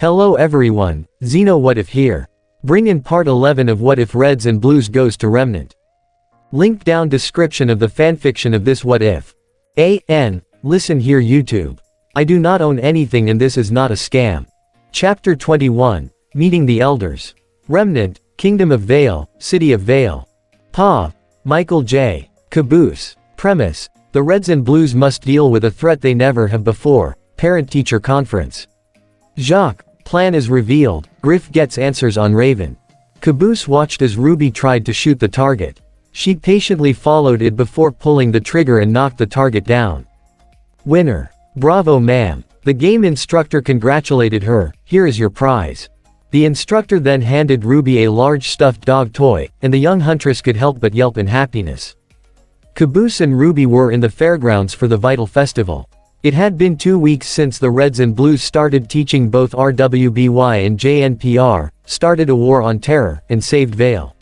Hello everyone, Xeno What If here. Bring in part 11 of What If Reds and Blues goes to Remnant. Link down description of the fanfiction of this What If. Listen here YouTube. I do not own anything and this is not a scam. Chapter 21, Meeting the Elders. Remnant, Kingdom of Vale, City of Vale. Pav, Michael J. Caboose. Premise, the Reds and Blues must deal with a threat they never have before, parent-teacher conference. Jacques, plan is revealed, Griff gets answers on Raven. Caboose watched as RWBY tried to shoot the target. She patiently followed it before pulling the trigger and knocked the target down. Winner. Bravo ma'am. The game instructor congratulated her, here is your prize. The instructor then handed RWBY a large stuffed dog toy, and the young huntress could help but yelp in happiness. Caboose and RWBY were in the fairgrounds for the Vital Festival. It had been 2 weeks since the Reds and Blues started teaching both RWBY and JNPR, started a war on terror, and saved Vale.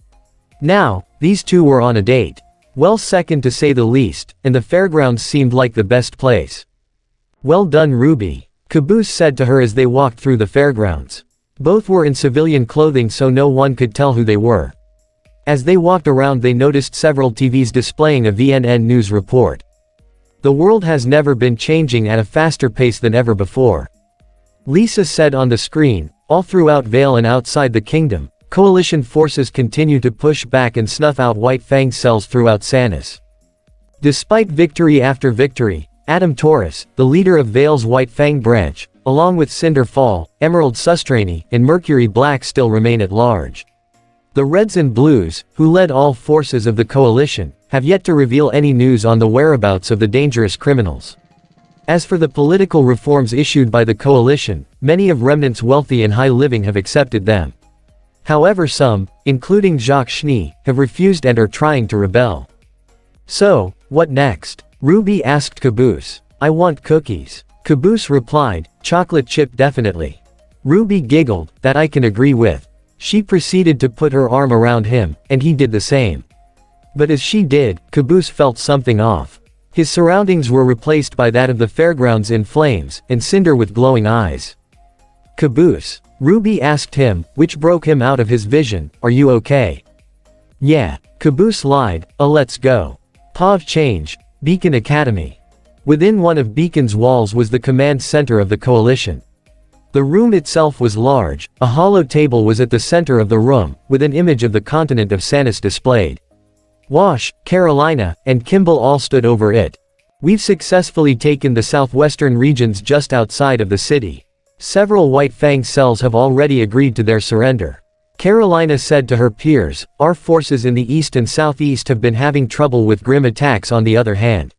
Now, these two were on a date. Well, second to say the least, and the fairgrounds seemed like the best place. Well done RWBY, Caboose said to her as they walked through the fairgrounds. Both were in civilian clothing so no one could tell who they were. As they walked around they noticed several TVs displaying a VNN news report. The world has never been changing at a faster pace than ever before. Lisa said on the screen, all throughout Vale and outside the kingdom, coalition forces continue to push back and snuff out White Fang cells throughout Sanus. Despite victory after victory, Adam Taurus, the leader of Vale's White Fang branch, along with Cinder Fall, Emerald Sustraini, and Mercury Black still remain at large. The Reds and Blues, who led all forces of the coalition, have yet to reveal any news on the whereabouts of the dangerous criminals. As for the political reforms issued by the coalition, many of Remnant's wealthy and high living have accepted them. However, some, including Jacques Schnee, have refused and are trying to rebel. So, what next? RWBY asked Caboose. I want cookies. Caboose replied, chocolate chip definitely. RWBY giggled, that I can agree with. She proceeded to put her arm around him, and he did the same. But as she did, Caboose felt something off. His surroundings were replaced by that of the fairgrounds in flames, and Cinder with glowing eyes. Caboose. RWBY asked him, which broke him out of his vision, are you okay? Yeah. Caboose lied, let's go. Pav change, Beacon Academy. Within one of Beacon's walls was the command center of the coalition. The room itself was large, a hollow table was at the center of the room, with an image of the continent of Sanus displayed. Wash, Carolina, and Kimball all stood over it. We've successfully taken the southwestern regions just outside of the city. Several White Fang cells have already agreed to their surrender. Carolina said to her peers, our forces in the east and southeast have been having trouble with grim attacks on the other hand.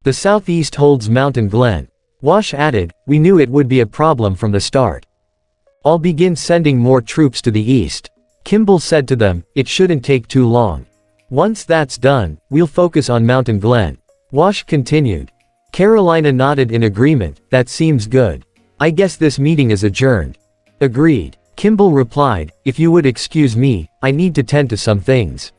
The southeast holds Mountain Glen. Wash added, we knew it would be a problem from the start. I'll begin sending more troops to the east. Kimball said to them, it shouldn't take too long. Once that's done, we'll focus on Mountain Glen. Wash continued. Carolina nodded in agreement, that seems good. I guess this meeting is adjourned. Agreed. Kimball replied, if you would excuse me, I need to tend to some things.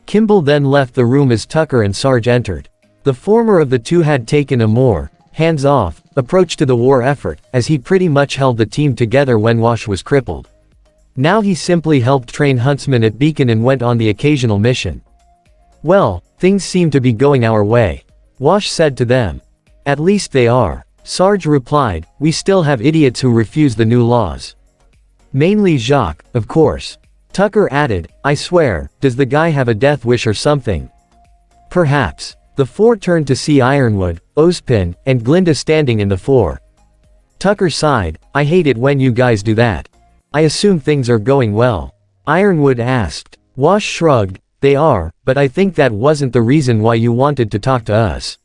Kimball then left the room as Tucker and Sarge entered. The former of the two had taken a more hands-off approach to the war effort, as he pretty much held the team together when Wash was crippled. Now he simply helped train huntsmen at Beacon and went on the occasional mission. Well, things seem to be going our way. Wash said to them. At least they are. Sarge replied, we still have idiots who refuse the new laws. Mainly Jacques, of course. Tucker added, I swear, does the guy have a death wish or something? Perhaps. The four turned to see Ironwood, Ozpin, and Glinda standing in the fore. Tucker sighed, I hate it when you guys do that. I assume things are going well. Ironwood asked. Wash shrugged, they are, but I think that wasn't the reason why you wanted to talk to us.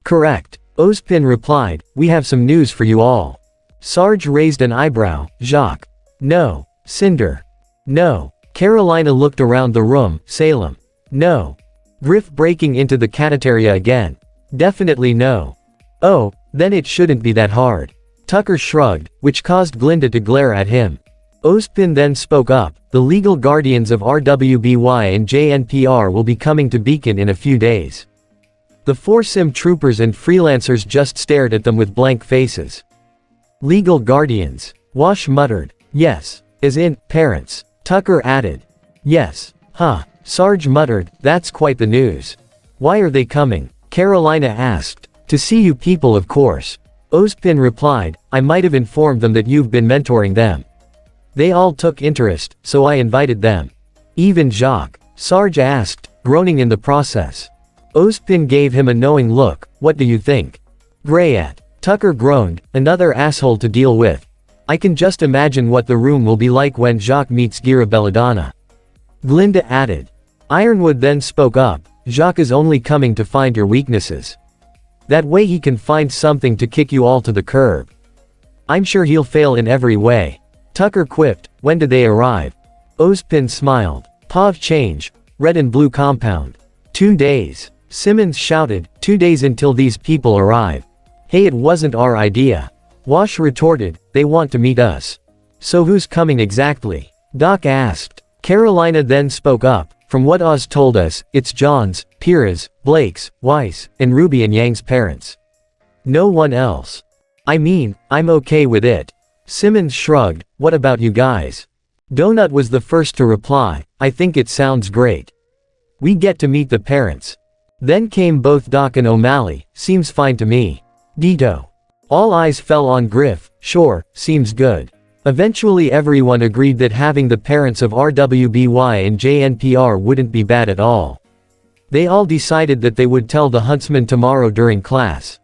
Correct. Ozpin replied, we have some news for you all. Sarge raised an eyebrow, Jacques. No. Cinder. No. Carolina looked around the room, Salem. No. Griff breaking into the cafeteria again. Definitely no. Oh, then it shouldn't be that hard. Tucker shrugged, which caused Glinda to glare at him. Ozpin then spoke up, the legal guardians of RWBY and JNPR will be coming to Beacon in a few days. The four sim troopers and freelancers just stared at them with blank faces. Legal guardians. Wash muttered. Yes. As in, parents. Tucker added. Yes. Huh. Sarge muttered, that's quite the news. Why are they coming? Carolina asked. To see you people, of course. Ozpin replied, I might have informed them that you've been mentoring them. They all took interest, so I invited them. Even Jacques? Sarge asked, groaning in the process. Ozpin gave him a knowing look. What do you think? Grayat. Tucker groaned, another asshole to deal with. I can just imagine what the room will be like when Jacques meets Gira Belladonna. Glinda added. Ironwood then spoke up, Jacques is only coming to find your weaknesses. That way he can find something to kick you all to the curb. I'm sure he'll fail in every way. Tucker quipped, when do they arrive? Ozpin smiled. Pav change. Red and blue compound. 2 days. Simmons shouted, 2 days until these people arrive. Hey, it wasn't our idea. Wash retorted, they want to meet us. So who's coming exactly? Doc asked. Carolina then spoke up, from what Oz told us, it's John's, Pyrrha's, Blake's, Weiss, and Ruby and Yang's parents. No one else. I mean, I'm okay with it. Simmons shrugged, what about you guys? Donut was the first to reply, I think it sounds great. We get to meet the parents. Then came both Doc and O'Malley, seems fine to me. Dito. All eyes fell on Griff, sure, seems good. Eventually everyone agreed that having the parents of RWBY and JNPR wouldn't be bad at all. They all decided that they would tell the huntsman tomorrow during class.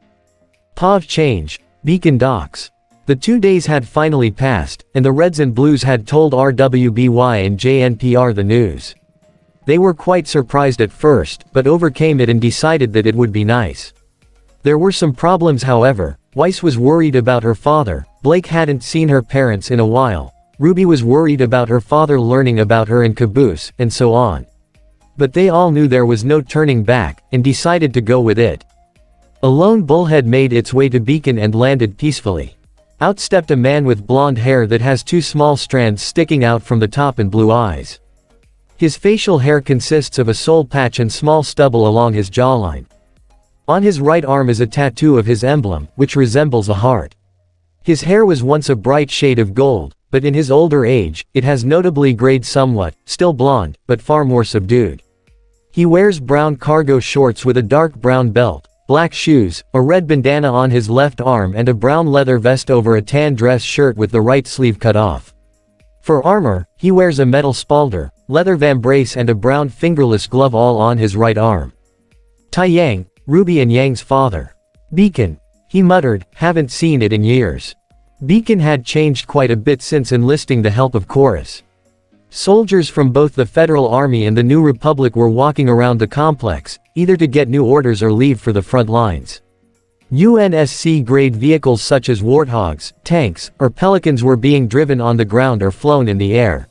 Pav change. Beacon docks. The 2 days had finally passed, and the Reds and Blues had told RWBY and JNPR the news. They were quite surprised at first, but overcame it and decided that it would be nice. There were some problems however. Weiss was worried about her father, Blake hadn't seen her parents in a while, Ruby was worried about her father learning about her in Caboose, and so on. But they all knew there was no turning back, and decided to go with it. A lone bullhead made its way to Beacon and landed peacefully. Out stepped a man with blonde hair that has 2 small strands sticking out from the top and blue eyes. His facial hair consists of a soul patch and small stubble along his jawline. On his right arm is a tattoo of his emblem, which resembles a heart. His hair was once a bright shade of gold, but in his older age, it has notably grayed somewhat, still blonde, but far more subdued. He wears brown cargo shorts with a dark brown belt, black shoes, a red bandana on his left arm and a brown leather vest over a tan dress shirt with the right sleeve cut off. For armor, he wears a metal spalder, leather vambrace and a brown fingerless glove all on his right arm. Taiyang, Ruby and Yang's father. Beacon. He muttered, haven't seen it in years. Beacon had changed quite a bit since enlisting the help of Chorus. Soldiers from both the Federal Army and the New Republic were walking around the complex, either to get new orders or leave for the front lines. UNSC-grade vehicles such as Warthogs, tanks, or Pelicans were being driven on the ground or flown in the air.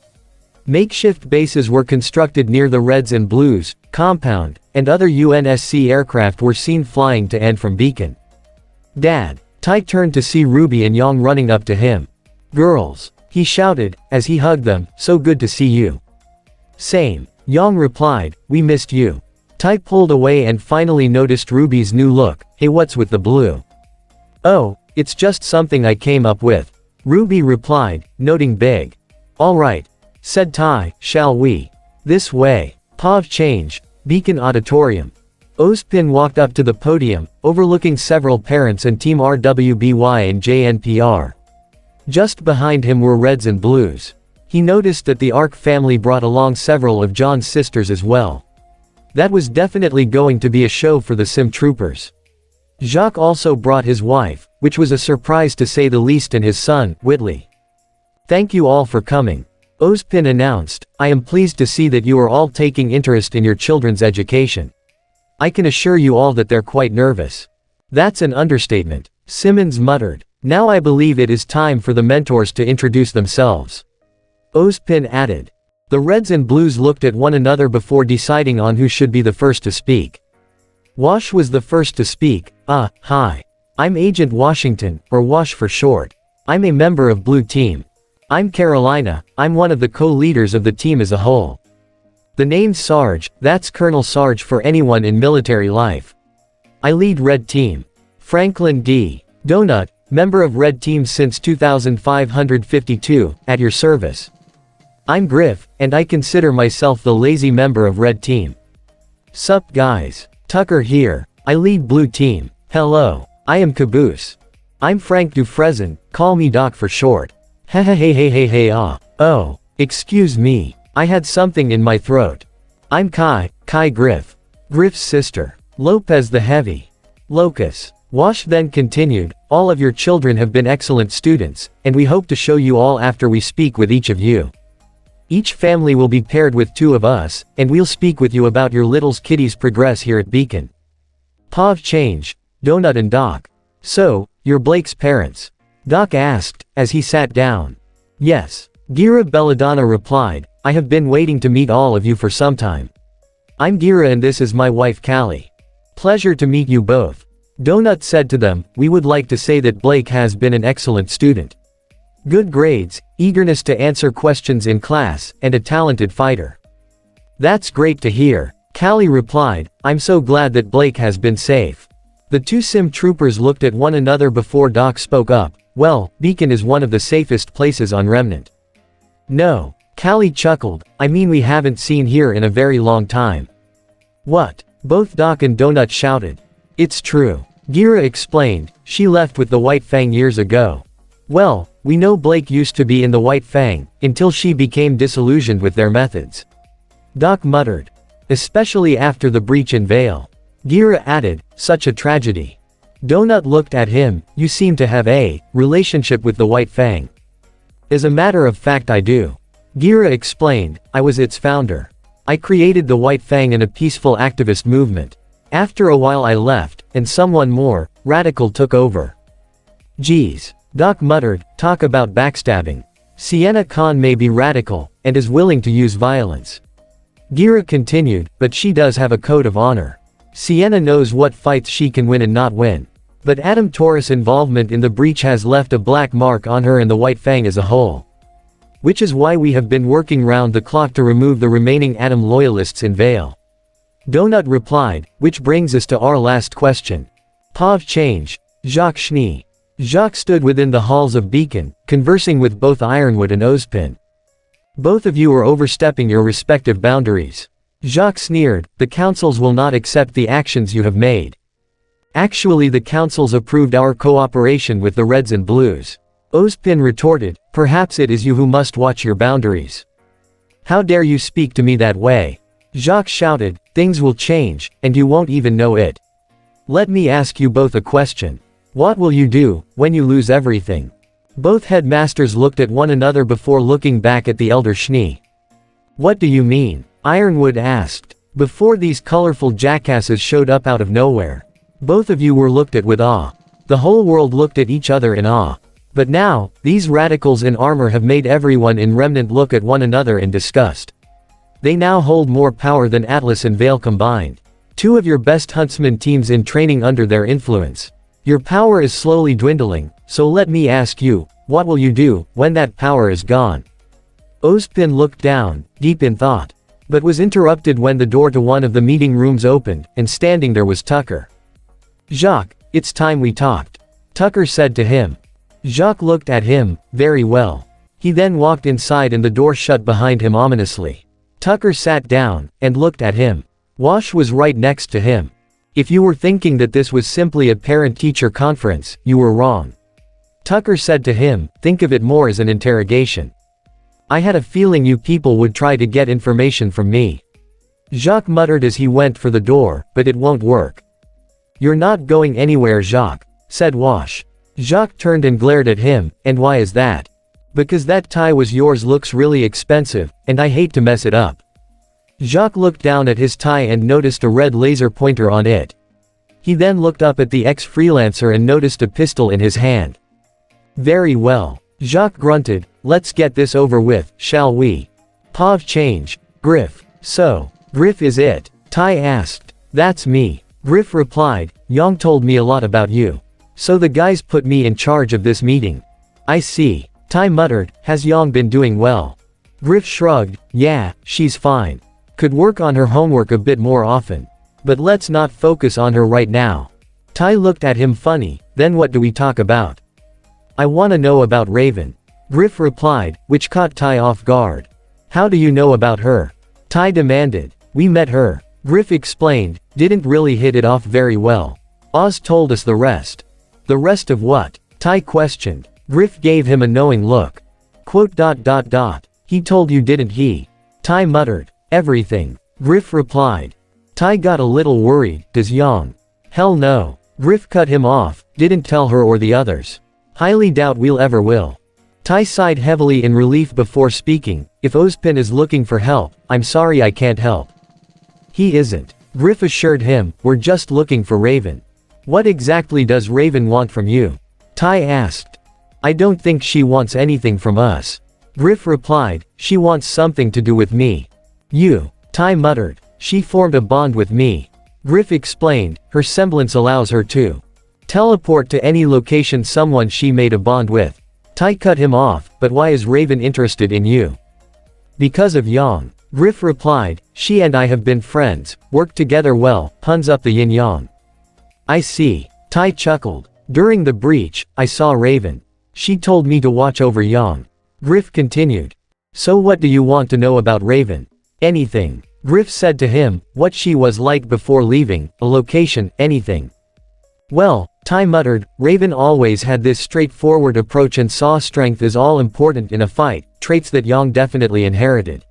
Makeshift bases were constructed near the Reds and Blues compound, and other UNSC aircraft were seen flying to and from Beacon. Dad. Tai turned to see Ruby and Yang running up to him. Girls. He shouted, as he hugged them, so good to see you. Same. Yang replied, we missed you. Tai pulled away and finally noticed Ruby's new look, hey what's with the blue? Oh, it's just something I came up with. Ruby replied, noting big. Alright. Said Tai, shall we? This way. Pav change. Beacon Auditorium. Ozpin walked up to the podium, overlooking several parents and Team RWBY and JNPR. Just behind him were Reds and Blues. He noticed that the Ark family brought along several of John's sisters as well. That was definitely going to be a show for the Sim Troopers. Jacques also brought his wife, which was a surprise to say the least, and his son, Whitley. Thank you all for coming. Ozpin announced, I am pleased to see that you are all taking interest in your children's education. I can assure you all that they're quite nervous. That's an understatement. Simmons muttered. Now I believe it is time for the mentors to introduce themselves. Ozpin added. The Reds and Blues looked at one another before deciding on who should be the first to speak. Wash was the first to speak. Hi. I'm Agent Washington, or Wash for short. I'm a member of Blue Team. I'm Carolina, I'm one of the co-leaders of the team as a whole. The name Sarge, that's Colonel Sarge for anyone in military life. I lead Red Team. Franklin D. Donut, member of Red Team since 2552, at your service. I'm Griff, and I consider myself the lazy member of Red Team. Sup guys. Tucker here, I lead Blue Team. Hello. I am Caboose. I'm Frank Dufresne, call me Doc for short. Hey ah. Oh, excuse me, I had something in my throat. I'm Kai Griff. Griff's sister. Lopez the Heavy. Locus. Wash then continued, all of your children have been excellent students, and we hope to show you all after we speak with each of you. Each family will be paired with 2 of us, and we'll speak with you about your littles kitties progress here at Beacon. Pav change, Donut and Doc. So, you're Blake's parents? Doc asked, as he sat down. Yes. Gira Belladonna replied, I have been waiting to meet all of you for some time. I'm Gira and this is my wife Callie. Pleasure to meet you both. Donut said to them, we would like to say that Blake has been an excellent student. Good grades, eagerness to answer questions in class, and a talented fighter. That's great to hear, Callie replied, I'm so glad that Blake has been safe. The 2 sim troopers looked at one another before Doc spoke up, well, Beacon is one of the safest places on Remnant. No, Callie chuckled, I mean we haven't seen here in a very long time. What? Both Doc and Donut shouted. It's true. Gira explained, she left with the White Fang years ago. Well, we know Blake used to be in the White Fang, until she became disillusioned with their methods. Doc muttered. Especially after the breach in Vale. Gira added, such a tragedy. Donut looked at him, you seem to have a relationship with the White Fang. As a matter of fact I do. Gira explained, I was its founder. I created the White Fang in a peaceful activist movement. After a while I left, and someone more radical took over. Geez. Doc muttered, talk about backstabbing. Sienna Khan may be radical, and is willing to use violence. Gira continued, but she does have a code of honor. Sienna knows what fights she can win and not win. But Adam Taurus' involvement in the breach has left a black mark on her and the White Fang as a whole. Which is why we have been working round the clock to remove the remaining Adam loyalists in Vale. Donut replied, which brings us to our last question. Pav change, Jacques Schnee. Jacques stood within the halls of Beacon, conversing with both Ironwood and Ozpin. Both of you are overstepping your respective boundaries. Jacques sneered, the councils will not accept the actions you have made. Actually the councils approved our cooperation with the Reds and Blues. Ozpin retorted, perhaps it is you who must watch your boundaries. How dare you speak to me that way? Jacques shouted, things will change, and you won't even know it. Let me ask you both a question. What will you do, when you lose everything? Both headmasters looked at one another before looking back at the elder Schnee. What do you mean? Ironwood asked. Before these colorful jackasses showed up out of nowhere. Both of you were looked at with awe. The whole world looked at each other in awe. But now, these radicals in armor have made everyone in Remnant look at one another in disgust. They now hold more power than Atlas and Vale combined. 2 of your best huntsman teams in training under their influence. Your power is slowly dwindling, so let me ask you, what will you do, when that power is gone? Ozpin looked down, deep in thought. But was interrupted when the door to one of the meeting rooms opened, and standing there was Tucker. Jacques, it's time we talked. Tucker said to him. Jacques looked at him, very well. He then walked inside and the door shut behind him ominously. Tucker sat down, and looked at him. Wash was right next to him. If you were thinking that this was simply a parent-teacher conference, you were wrong. Tucker said to him, think of it more as an interrogation. I had a feeling you people would try to get information from me. Jacques muttered as he went for the door, but it won't work. You're not going anywhere, Jacques, said Wash. Jacques turned and glared at him, and why is that? Because that tie was yours looks really expensive, and I hate to mess it up. Jacques looked down at his tie and noticed a red laser pointer on it. He then looked up at the ex-freelancer and noticed a pistol in his hand. Very well. Jacques grunted, let's get this over with, shall we? Pav change. Griff. So, Griff is it? Tai asked. That's me. Griff replied, Yang told me a lot about you. So the guys put me in charge of this meeting. I see. Tai muttered, has Yang been doing well? Griff shrugged, yeah, she's fine. Could work on her homework a bit more often. But let's not focus on her right now. Tai looked at him funny, then what do we talk about? I wanna know about Raven. Griff replied, which caught Tai off guard. How do you know about her? Tai demanded. We met her. Griff explained, didn't really hit it off very well. Oz told us the rest. The rest of what? Tai questioned. Griff gave him a knowing look. Quote. He told you, didn't he? Tai muttered. Everything. Griff replied. Tai got a little worried. Does Yang? Hell no. Griff cut him off, didn't tell her or the others. Highly doubt we'll ever will. Tai sighed heavily in relief before speaking. If Ozpin is looking for help, I'm sorry I can't help. He isn't. Griff assured him, we're just looking for Raven. What exactly does Raven want from you? Tai asked. I don't think she wants anything from us. Griff replied, she wants something to do with me. You. Tai muttered. She formed a bond with me. Griff explained, her semblance allows her to teleport to any location someone she made a bond with. Tai cut him off, but why is Raven interested in you? Because of Yang. Griff replied, she and I have been friends, worked together well, puns up the yin-yang. I see. Tai chuckled. During the breach, I saw Raven. She told me to watch over Yang. Griff continued. So what do you want to know about Raven? Anything. Griff said to him, what she was like before leaving, a location, anything. Well, Tai muttered, Raven always had this straightforward approach and saw strength is all important in a fight, traits that Yang definitely inherited.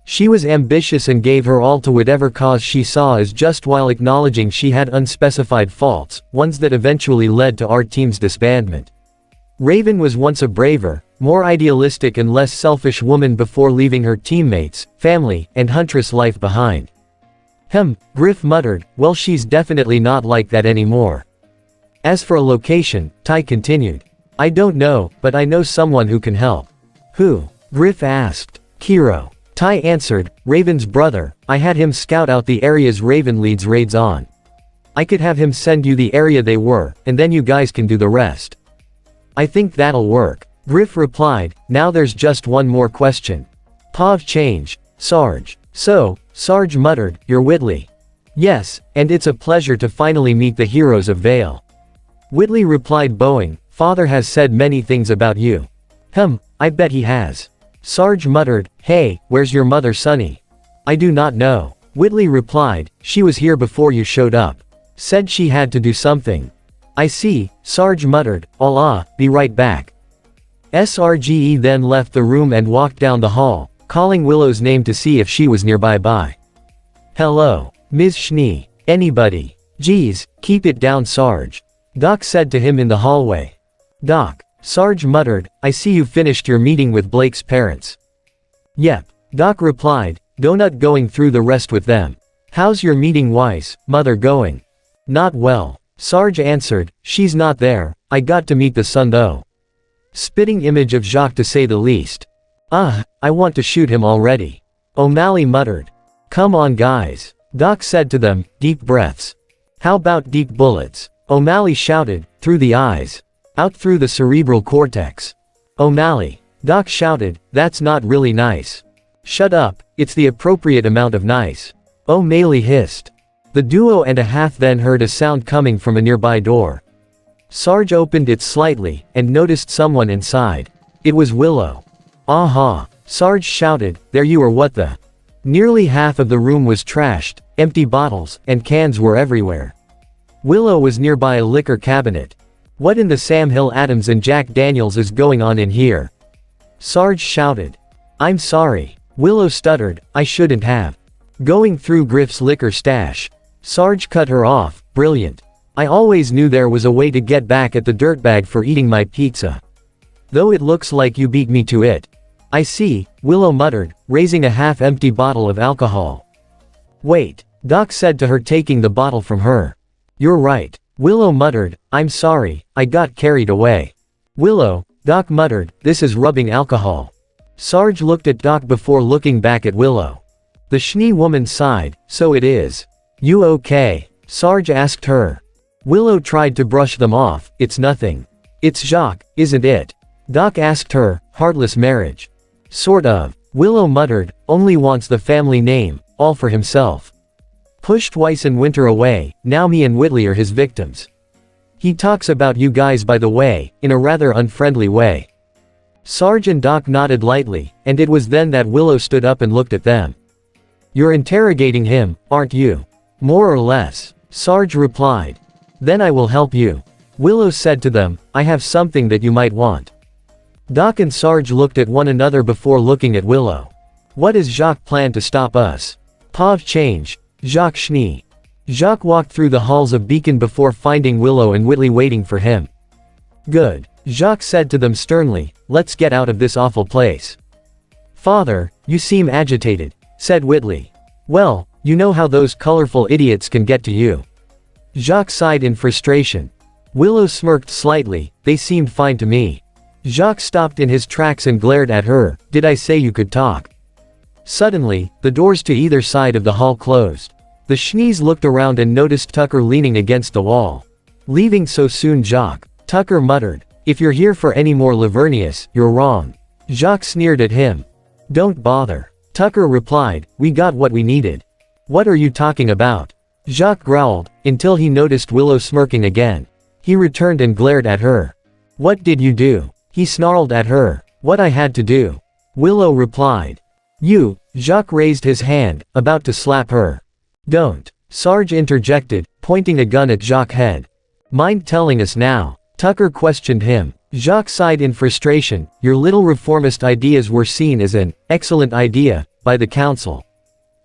She was ambitious and gave her all to whatever cause she saw as just while acknowledging she had unspecified faults, ones that eventually led to our team's disbandment. Raven was once a braver, more idealistic and less selfish woman before leaving her teammates, family, and huntress life behind. Griff muttered, well she's definitely not like that anymore. As for a location, Tai continued. I don't know, but I know someone who can help. Who? Griff asked. Kiro. Tai answered, Raven's brother, I had him scout out the areas Raven leads raids on. I could have him send you the area they were, and then you guys can do the rest. I think that'll work. Griff replied, now there's just one more question. Pav change. Sarge. So, Sarge muttered, you're Whitley. Yes, and it's a pleasure to finally meet the heroes of Vale. Whitley replied bowing, father has said many things about you. I bet he has. Sarge muttered, hey, where's your mother Sunny? I do not know. Whitley replied, she was here before you showed up. Said she had to do something. I see, Sarge muttered, Allah, be right back. Srge then left the room and walked down the hall, calling Willow's name to see if she was nearby. Hello, Ms. Schnee. Anybody? Geez, keep it down Sarge. Doc said to him in the hallway. Doc. Sarge muttered, I see you finished your meeting with Blake's parents. Yep. Doc replied, Donut going through the rest with them. How's your meeting Weiss, mother going? Not well. Sarge answered, she's not there, I got to meet the son though. Spitting image of Jacques to say the least. I want to shoot him already. O'Malley muttered. Come on guys. Doc said to them, deep breaths. How about deep bullets? O'Malley shouted, through the eyes. Out through the cerebral cortex. O'Malley. Doc shouted, that's not really nice. Shut up, it's the appropriate amount of nice. O'Malley hissed. The duo and a half then heard a sound coming from a nearby door. Sarge opened it slightly, and noticed someone inside. It was Willow. Aha! Sarge shouted, there you are what the? Nearly half of the room was trashed, empty bottles, and cans were everywhere. Willow was nearby a liquor cabinet. What in the Sam Hill Adams and Jack Daniels is going on in here? Sarge shouted. I'm sorry. Willow stuttered, I shouldn't have. Going through Griff's liquor stash. Sarge cut her off, brilliant. I always knew there was a way to get back at the dirtbag for eating my pizza. Though it looks like you beat me to it. I see, Willow muttered, raising a half-empty bottle of alcohol. Wait, Doc said to her taking the bottle from her. You're right. Willow muttered, I'm sorry, I got carried away. Willow, Doc muttered, this is rubbing alcohol. Sarge looked at Doc before looking back at Willow. The Schnee woman sighed, so it is. You okay? Sarge asked her. Willow tried to brush them off, it's nothing. It's Jacques, isn't it? Doc asked her, heartless marriage. Sort of. Willow muttered, only wants the family name, all for himself. Pushed Weiss and Winter away, now me and Whitley are his victims. He talks about you guys by the way, in a rather unfriendly way. Sarge and Doc nodded lightly, and it was then that Willow stood up and looked at them. You're interrogating him, aren't you? More or less, Sarge replied. Then I will help you. Willow said to them, I have something that you might want. Doc and Sarge looked at one another before looking at Willow. What is Jacques' plan to stop us? Pav change. Jacques Schnee. Jacques walked through the halls of Beacon before finding Willow and Whitley waiting for him. Good. Jacques said to them sternly, let's get out of this awful place. Father, you seem agitated, said Whitley. Well, you know how those colorful idiots can get to you. Jacques sighed in frustration. Willow smirked slightly, they seemed fine to me. Jacques stopped in his tracks and glared at her, did I say you could talk? Suddenly, the doors to either side of the hall closed. The Schnees looked around and noticed Tucker leaning against the wall. Leaving so soon, Jacques? Tucker muttered. If you're here for any more Lavernius, you're wrong. Jacques sneered at him. Don't bother. Tucker replied, we got what we needed. What are you talking about? Jacques growled, until he noticed Willow smirking again. He returned and glared at her. What did you do? He snarled at her. What I had to do. Willow replied. You. Jacques raised his hand, about to slap her. Don't. Sarge interjected, pointing a gun at Jacques' head. Mind telling us now? Tucker questioned him. Jacques sighed in frustration. Your little reformist ideas were seen as an excellent idea by the council.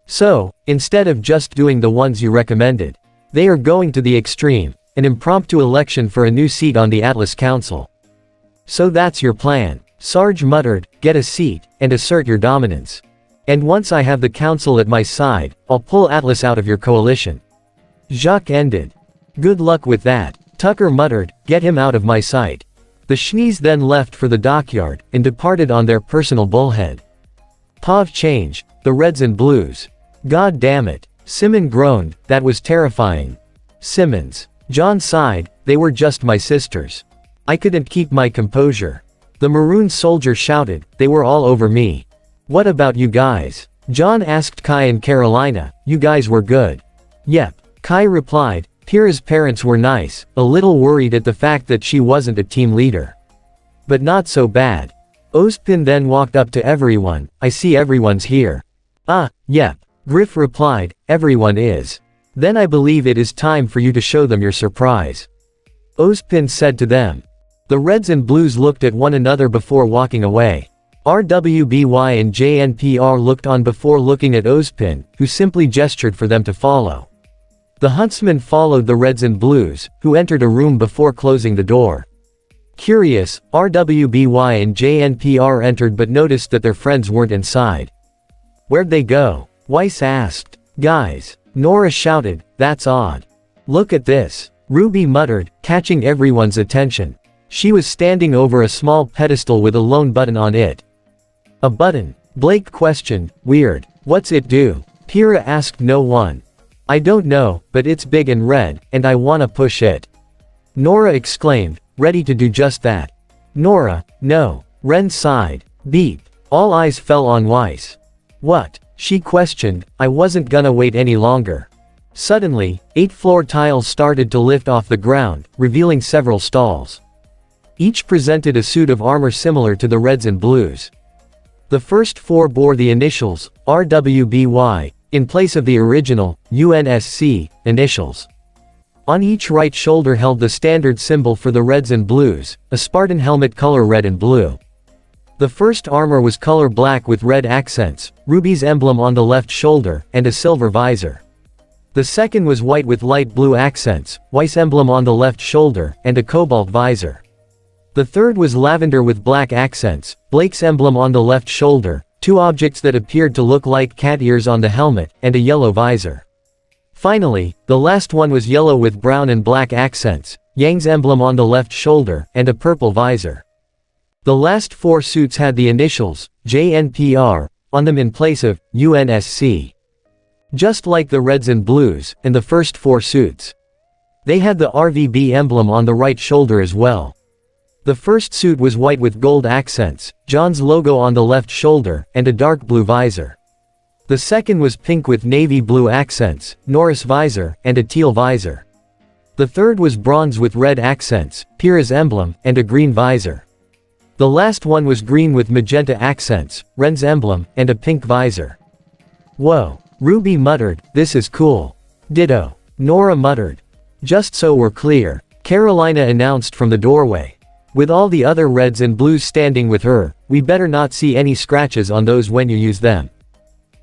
So, instead of just doing the ones you recommended, they are going to the extreme, an impromptu election for a new seat on the Atlas Council. So that's your plan. Sarge muttered, get a seat, and assert your dominance. And once I have the council at my side, I'll pull Atlas out of your coalition. Jacques ended. Good luck with that. Tucker muttered, get him out of my sight. The Schnees then left for the dockyard, and departed on their personal bullhead. Pav change, the Reds and Blues. God damn it. Simon groaned, that was terrifying. Simmons. John sighed, they were just my sisters. I couldn't keep my composure. The Maroon Soldier shouted, they were all over me. What about you guys? John asked Kai and Carolina, you guys were good. Yep. Kai replied, Pyrrha's parents were nice, a little worried at the fact that she wasn't a team leader. But not so bad. Ozpin then walked up to everyone, I see everyone's here. Yep. Griff replied, everyone is. Then I believe it is time for you to show them your surprise. Ozpin said to them. The Reds and Blues looked at one another before walking away. RWBY and JNPR looked on before looking at Ozpin, who simply gestured for them to follow. The huntsman followed the Reds and Blues, who entered a room before closing the door. Curious, RWBY and JNPR entered but noticed that their friends weren't inside. Where'd they go? Weiss asked. Guys. Nora shouted, that's odd. Look at this. Ruby muttered, catching everyone's attention. She was standing over a small pedestal with a lone button on it. A button? Blake questioned, weird. What's it do? Pyrrha asked no one. I don't know, but it's big and red, and I wanna push it. Nora exclaimed, ready to do just that. Nora, no. Ren sighed. Beep. All eyes fell on Weiss. What? She questioned, I wasn't gonna wait any longer. Suddenly, 8 floor tiles started to lift off the ground, revealing several stalls. Each presented a suit of armor similar to the Reds and Blues. The first 4 bore the initials, RWBY, in place of the original, UNSC, initials. On each right shoulder held the standard symbol for the Reds and Blues, a Spartan helmet color red and blue. The first armor was color black with red accents, Ruby's emblem on the left shoulder, and a silver visor. The second was white with light blue accents, Weiss emblem on the left shoulder, and a cobalt visor. The third was lavender with black accents, Blake's emblem on the left shoulder, 2 objects that appeared to look like cat ears on the helmet, and a yellow visor. Finally, the last one was yellow with brown and black accents, Yang's emblem on the left shoulder, and a purple visor. The last 4 suits had the initials, JNPR, on them in place of UNSC. Just like the Reds and Blues, in the first 4 suits. They had the RWBY emblem on the right shoulder as well. The first suit was white with gold accents, John's logo on the left shoulder, and a dark blue visor. The second was pink with navy blue accents, Norris visor, and a teal visor. The third was bronze with red accents, Pyrrha's emblem, and a green visor. The last one was green with magenta accents, Ren's emblem, and a pink visor. Whoa, RWBY muttered, this is cool. Ditto. Nora muttered. Just so we're clear, Carolina announced from the doorway. With all the other reds and blues standing with her, we better not see any scratches on those when you use them.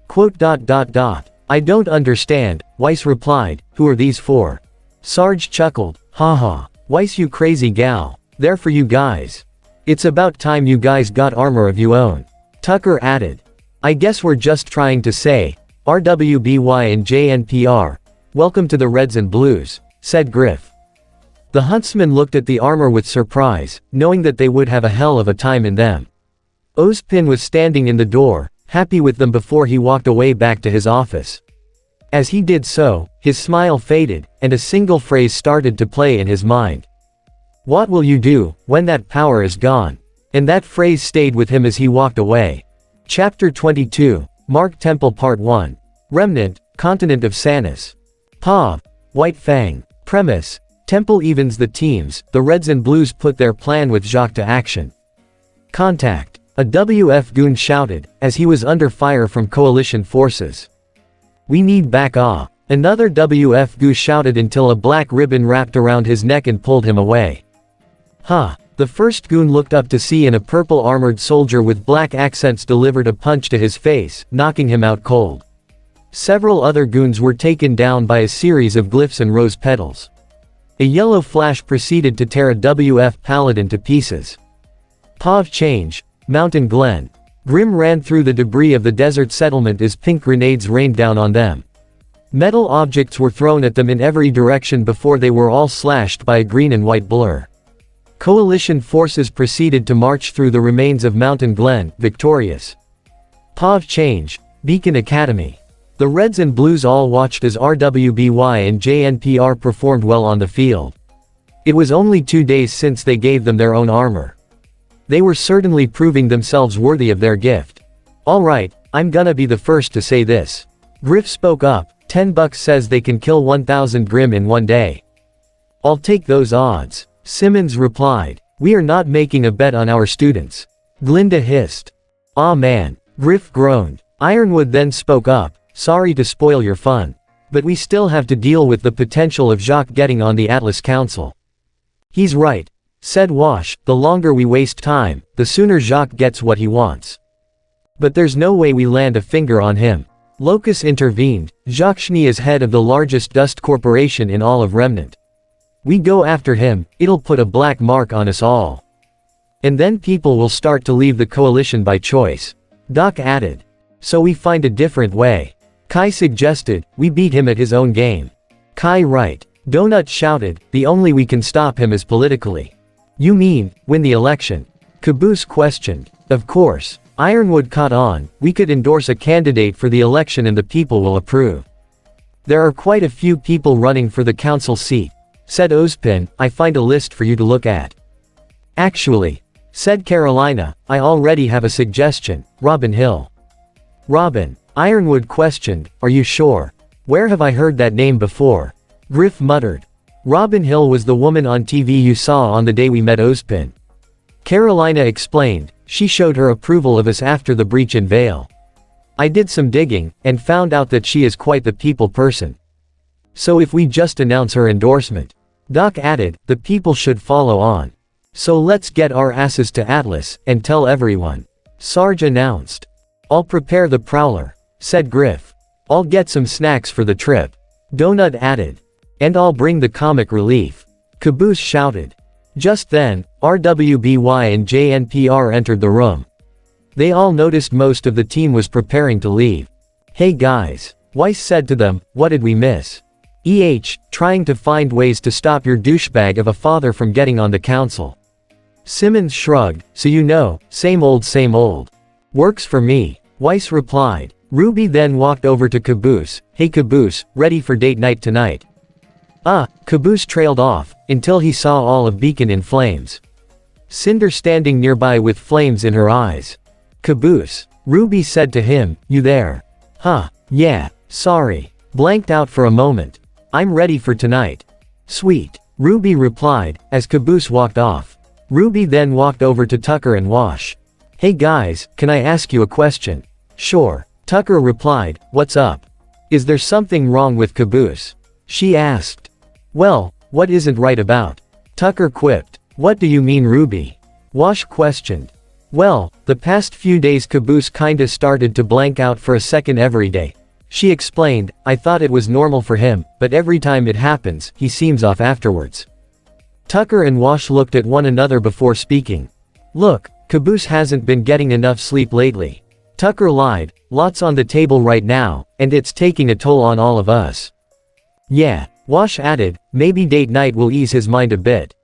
Quote. I don't understand, Weiss replied, who are these for? Sarge chuckled, haha, Weiss you crazy gal, they're for you guys. It's about time you guys got armor of your own. Tucker added. I guess we're just trying to say, RWBY and JNPR, welcome to the Reds and Blues, said Griff. The huntsman looked at the armor with surprise, knowing that they would have a hell of a time in them. Ozpin was standing in the door, happy with them before he walked away back to his office. As he did so, his smile faded, and a single phrase started to play in his mind. What will you do, when that power is gone? And that phrase stayed with him as he walked away. Chapter 22, Mark Temple Part 1. Remnant, Continent of Sanus. Pav. White Fang. Premise. Temple evens the teams, the Reds and Blues put their plan with Jacques to action. Contact. A WF goon shouted, as he was under fire from coalition forces. We need back off. Another WF goon shouted until a black ribbon wrapped around his neck and pulled him away. Huh. The first goon looked up to see a purple armored soldier with black accents delivered a punch to his face, knocking him out cold. Several other goons were taken down by a series of glyphs and rose petals. A yellow flash proceeded to tear a WF paladin to pieces. Pav change. Mountain Glen. Grim ran through the debris of the desert settlement as pink grenades rained down on them. Metal objects were thrown at them in every direction before they were all slashed by a green and white blur. Coalition forces proceeded to march through the remains of Mountain Glen, victorious. Pav change. Beacon Academy. The Reds and Blues all watched as RWBY and JNPR performed well on the field. It was only 2 days since they gave them their own armor. They were certainly proving themselves worthy of their gift. Alright, I'm gonna be the first to say this. Griff spoke up, $10 says they can kill 1,000 Grim in 1 day. I'll take those odds. Simmons replied. We are not making a bet on our students. Glinda hissed. Aw man. Griff groaned. Ironwood then spoke up. Sorry to spoil your fun. But we still have to deal with the potential of Jacques getting on the Atlas Council. He's right, said Wash, the longer we waste time, the sooner Jacques gets what he wants. But there's no way we land a finger on him. Locus intervened. Jacques Schnee is head of the largest dust corporation in all of Remnant. We go after him, it'll put a black mark on us all. And then people will start to leave the coalition by choice. Doc added. So we find a different way. Kai suggested, we beat him at his own game. Kai right. Donut shouted, the only way we can stop him is politically. You mean, win the election? Caboose questioned. Of course. Ironwood caught on, we could endorse a candidate for the election and the people will approve. There are quite a few people running for the council seat, said Ozpin, I find a list for you to look at. Actually, said Carolina, I already have a suggestion, Robin Hill. Robin. Ironwood questioned, are you sure? Where have I heard that name before? Griff muttered. Robin Hill was the woman on TV you saw on the day we met Ozpin. Carolina explained, she showed her approval of us after the breach in Vale. I did some digging, and found out that she is quite the people person. So if we just announce her endorsement. Doc added, the people should follow on. So let's get our asses to Atlas, and tell everyone. Sarge announced. I'll prepare the prowler, said Griff. I'll get some snacks for the trip. Donut added. And I'll bring the comic relief. Caboose shouted. Just then, RWBY and JNPR entered the room. They all noticed most of the team was preparing to leave. Hey guys, Weiss said to them, what did we miss? Trying to find ways to stop your douchebag of a father from getting on the council. Simmons shrugged, so you know, same old same old. Works for me, Weiss replied. RWBY then walked over to Caboose, hey Caboose, ready for date night tonight? Caboose trailed off, until he saw all of Beacon in flames. Cinder standing nearby with flames in her eyes. Caboose. RWBY said to him, you there? Yeah, sorry. Blanked out for a moment. I'm ready for tonight. Sweet. RWBY replied, as Caboose walked off. RWBY then walked over to Tucker and Wash. Hey guys, can I ask you a question? Sure. Tucker replied, what's up? Is there something wrong with Caboose? She asked. Well, what isn't right about? Tucker quipped. What do you mean RWBY? Wash questioned. Well, the past few days Caboose kinda started to blank out for a second every day. She explained, I thought it was normal for him, but every time it happens, he seems off afterwards. Tucker and Wash looked at one another before speaking. Look, Caboose hasn't been getting enough sleep lately. Tucker lied, lots on the table right now, and it's taking a toll on all of us. Yeah. Wash added, maybe date night will ease his mind a bit.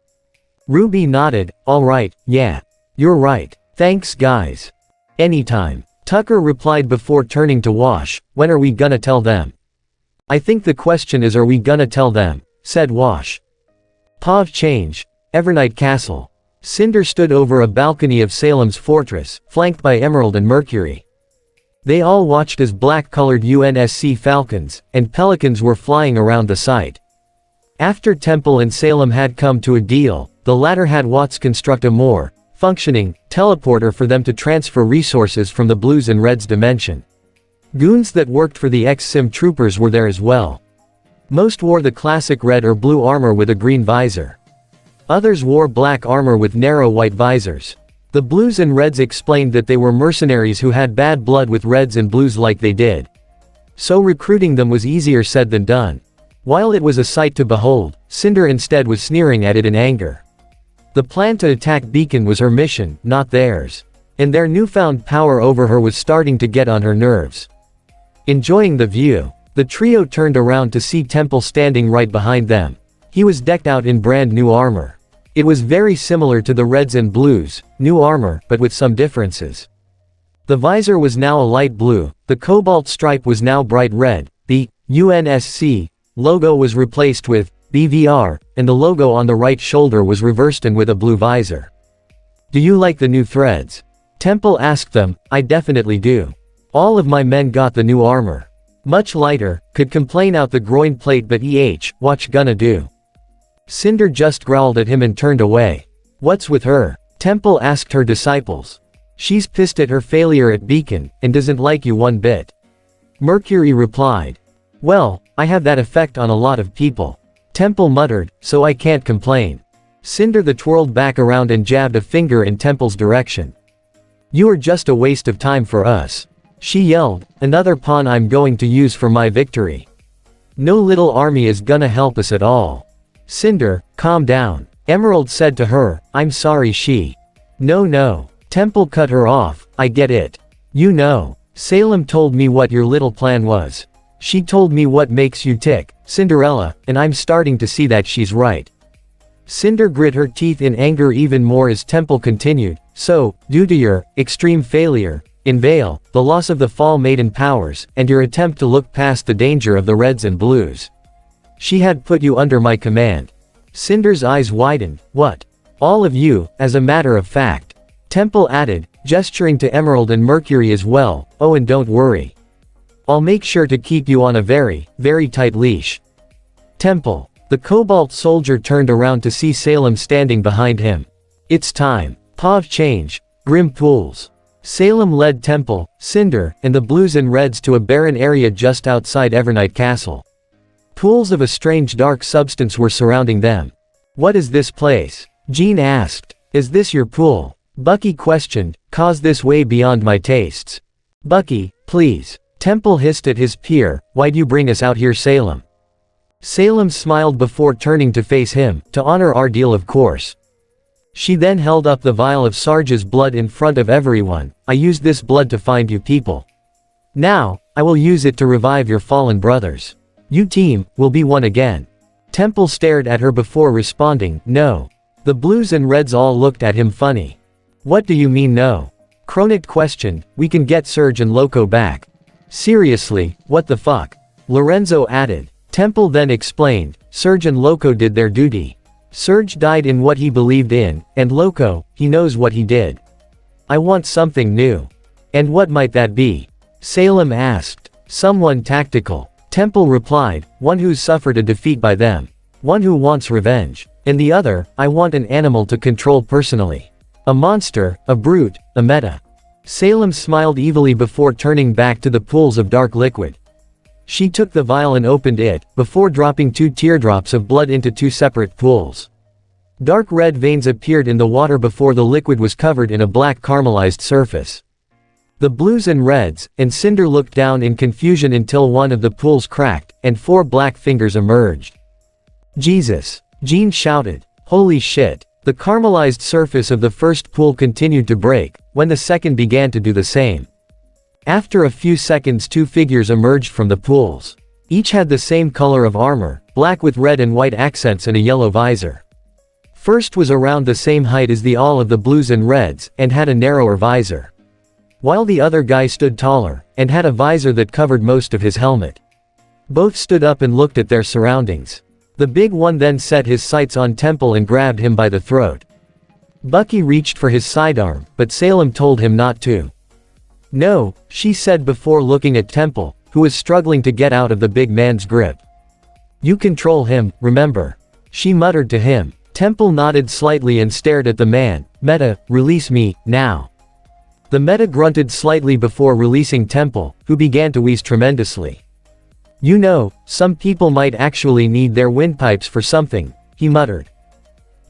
RWBY nodded, alright, yeah. You're right. Thanks guys. Anytime. Tucker replied before turning to Wash, when are we gonna tell them? I think the question is are we gonna tell them, said Wash. Pav change. Evernight Castle. Cinder stood over a balcony of Salem's fortress, flanked by Emerald and Mercury. They all watched as black-colored UNSC falcons and pelicans were flying around the site. After Temple and Salem had come to a deal, the latter had Watts construct a more functioning teleporter for them to transfer resources from the Blues and Reds dimension. Goons that worked for the ex-Sim troopers were there as well. Most wore the classic red or blue armor with a green visor. Others wore black armor with narrow white visors. The Blues and Reds explained that they were mercenaries who had bad blood with Reds and Blues like they did. So recruiting them was easier said than done. While it was a sight to behold, Cinder instead was sneering at it in anger. The plan to attack Beacon was her mission, not theirs. And their newfound power over her was starting to get on her nerves. Enjoying the view, the trio turned around to see Temple standing right behind them. He was decked out in brand new armor. It was very similar to the Reds and Blues, new armor, but with some differences. The visor was now a light blue, the cobalt stripe was now bright red, the UNSC logo was replaced with BVR, and the logo on the right shoulder was reversed and with a blue visor. Do you like the new threads? Temple asked them. I definitely do. All of my men got the new armor. Much lighter, could complain out the groin plate but watch gonna do. Cinder just growled at him and turned away. What's with her? Temple asked her disciples. She's pissed at her failure at Beacon, and doesn't like you one bit. Mercury replied. Well, I have that effect on a lot of people. Temple muttered, so I can't complain. Cinder twirled back around and jabbed a finger in Temple's direction. You are just a waste of time for us. She yelled, another pawn I'm going to use for my victory. No little army is gonna help us at all. Cinder, calm down. Emerald said to her, I'm sorry she. No. Temple cut her off, I get it. You know. Salem told me what your little plan was. She told me what makes you tick, Cinderella, and I'm starting to see that she's right. Cinder grit her teeth in anger even more as Temple continued, so, due to your extreme failure in Vale, the loss of the Fall Maiden powers, and your attempt to look past the danger of the Reds and Blues. She had put you under my command. Cinder's eyes widened. What? All of you, as a matter of fact. Temple added, gesturing to Emerald and Mercury as well, oh and don't worry. I'll make sure to keep you on a very, very tight leash. Temple. The Cobalt soldier turned around to see Salem standing behind him. It's time. Pav change. Grim pools. Salem led Temple, Cinder, and the Blues and Reds to a barren area just outside Evernight Castle. Pools of a strange dark substance were surrounding them. What is this place? Jean asked. Is this your pool? Bucky questioned, cause this way beyond my tastes. Bucky, please. Temple hissed at his peer, why'd you bring us out here Salem? Salem smiled before turning to face him, to honor our deal of course. She then held up the vial of Sarge's blood in front of everyone. I used this blood to find you people. Now, I will use it to revive your fallen brothers. You team, will be one again. Temple stared at her before responding, no. The Blues and Reds all looked at him funny. What do you mean no? Chronic questioned, we can get Surge and Loco back. Seriously, what the fuck? Lorenzo added. Temple then explained, Surge and Loco did their duty. Surge died in what he believed in, and Loco, he knows what he did. I want something new. And what might that be? Salem asked. Someone tactical. Temple replied, one who's suffered a defeat by them. One who wants revenge. And the other, I want an animal to control personally. A monster, a brute, a meta. Salem smiled evilly before turning back to the pools of dark liquid. She took the vial and opened it, before dropping 2 teardrops of blood into 2 separate pools. Dark red veins appeared in the water before the liquid was covered in a black caramelized surface. The blues and reds, and Cinder looked down in confusion until one of the pools cracked, and 4 black fingers emerged. Jesus! Jean shouted. Holy shit! The caramelized surface of the first pool continued to break, when the second began to do the same. After a few seconds 2 figures emerged from the pools. Each had the same color of armor, black with red and white accents and a yellow visor. First was around the same height as the all of the blues and reds, and had a narrower visor. While the other guy stood taller, and had a visor that covered most of his helmet. Both stood up and looked at their surroundings. The big one then set his sights on Temple and grabbed him by the throat. Bucky reached for his sidearm, but Salem told him not to. No, she said before looking at Temple, who was struggling to get out of the big man's grip. You control him, remember? She muttered to him. Temple nodded slightly and stared at the man. Meta, release me, now. The meta grunted slightly before releasing Temple, who began to wheeze tremendously. You know, some people might actually need their windpipes for something, he muttered.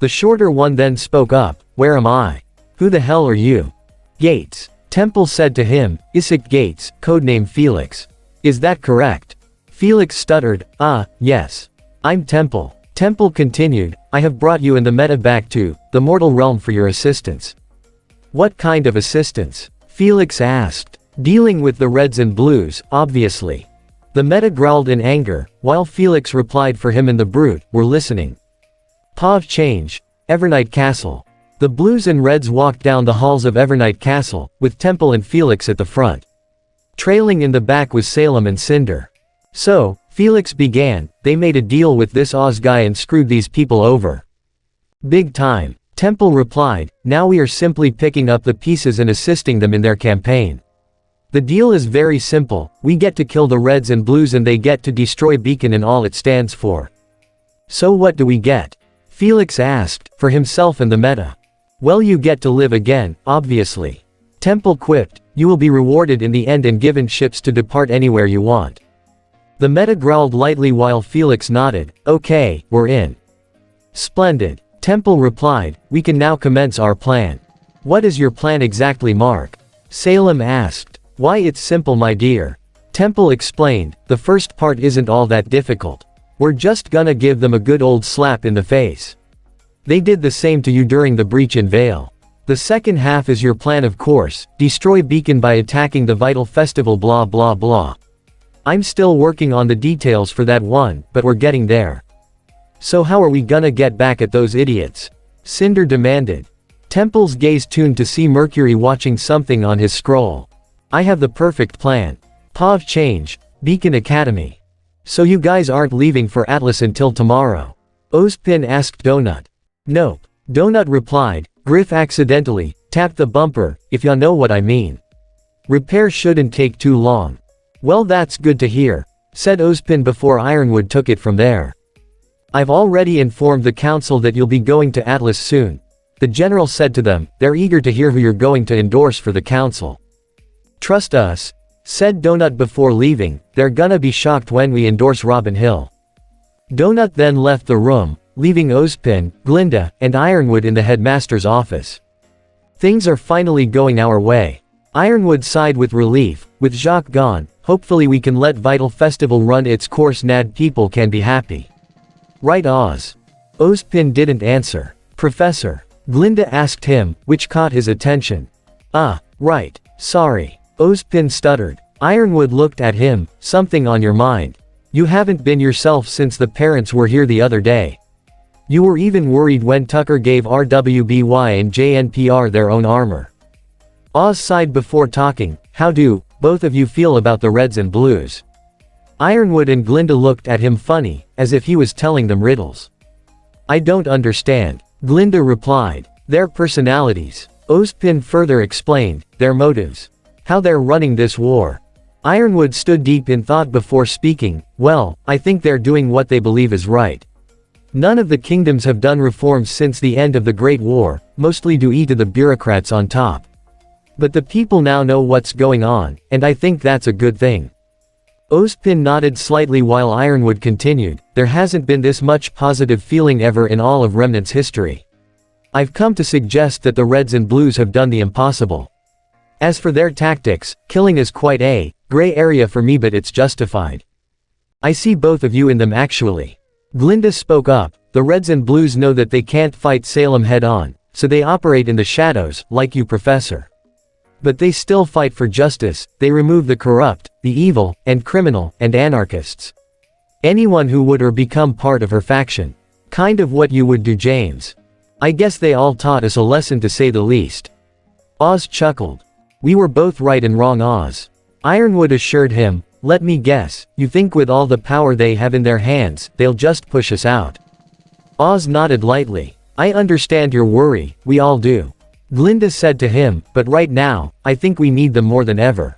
The shorter one then spoke up. Where am I? Who the hell are you? Gates. Temple said to him. Isaac Gates, codename Felix. Is that correct? Felix stuttered. Yes. I'm Temple. Temple continued. I have brought you and the meta back to the mortal realm for your assistance. What kind of assistance? Felix asked. Dealing with the reds and blues, obviously. The meta growled in anger, while Felix replied for him and the brute were listening. Paw change. Evernight Castle. The blues and reds walked down the halls of Evernight Castle, with Temple and Felix at the front. Trailing in the back was Salem and Cinder. So, Felix began, they made a deal with this Oz guy and screwed these people over. Big time. Temple replied, now we are simply picking up the pieces and assisting them in their campaign. The deal is very simple, we get to kill the reds and blues and they get to destroy Beacon and all it stands for. So what do we get? Felix asked, for himself and the meta. Well, you get to live again, obviously. Temple quipped, you will be rewarded in the end and given ships to depart anywhere you want. The meta growled lightly while Felix nodded, okay, we're in. Splendid. Temple replied, we can now commence our plan. What is your plan exactly, Mark? Salem asked. Why, it's simple, my dear. Temple explained, the first part isn't all that difficult. We're just gonna give them a good old slap in the face. They did the same to you during the breach in Vale. The second half is your plan, of course, destroy Beacon by attacking the Vital Festival blah blah blah. I'm still working on the details for that one, but we're getting there. So how are we gonna get back at those idiots? Cinder demanded. Temple's gaze tuned to see Mercury watching something on his scroll. I have the perfect plan. Pav change, Beacon Academy. So you guys aren't leaving for Atlas until tomorrow? Ozpin asked Donut. Nope. Donut replied, Griff accidentally tapped the bumper, if ya know what I mean. Repair shouldn't take too long. Well, that's good to hear, said Ozpin before Ironwood took it from there. I've already informed the council that you'll be going to Atlas soon. The general said to them, they're eager to hear who you're going to endorse for the council. Trust us, said Donut before leaving, they're gonna be shocked when we endorse Robin Hill. Donut then left the room, leaving Ozpin, Glinda, and Ironwood in the headmaster's office. Things are finally going our way. Ironwood sighed with relief. With Jacques gone, hopefully we can let Vital Festival run its course. Nad people can be happy. Right, Oz? Ozpin didn't answer. Professor? Glinda asked him, which caught his attention. Right. Sorry. Ozpin stuttered. Ironwood looked at him. Something on your mind? You haven't been yourself since the parents were here the other day. You were even worried when Tucker gave RWBY and JNPR their own armor. Oz sighed before talking. How do both of you feel about the reds and blues? Ironwood and Glinda looked at him funny, as if he was telling them riddles. I don't understand, Glinda replied. Their personalities. Ozpin further explained, their motives. How they're running this war. Ironwood stood deep in thought before speaking. Well, I think they're doing what they believe is right. None of the kingdoms have done reforms since the end of the Great War, mostly due to the bureaucrats on top. But the people now know what's going on, and I think that's a good thing. Ozpin nodded slightly while Ironwood continued, there hasn't been this much positive feeling ever in all of Remnant's history. I've come to suggest that the Reds and Blues have done the impossible. As for their tactics, killing is quite a gray area for me, but it's justified. I see both of you in them actually. Glinda spoke up, the Reds and Blues know that they can't fight Salem head-on, so they operate in the shadows, like you, Professor. But they still fight for justice, they remove the corrupt, the evil, and criminal, and anarchists. Anyone who would or become part of her faction. Kind of what you would do, James. I guess they all taught us a lesson, to say the least. Oz chuckled. We were both right and wrong, Oz. Ironwood assured him, let me guess, you think with all the power they have in their hands, they'll just push us out. Oz nodded lightly. I understand your worry, we all do. Glinda said to him, but right now, I think we need them more than ever.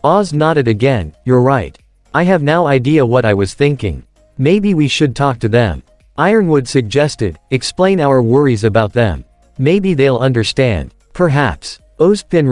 Oz nodded again, you're right. I have no idea what I was thinking. Maybe we should talk to them. Ironwood suggested, explain our worries about them. Maybe they'll understand. Perhaps. Ozpin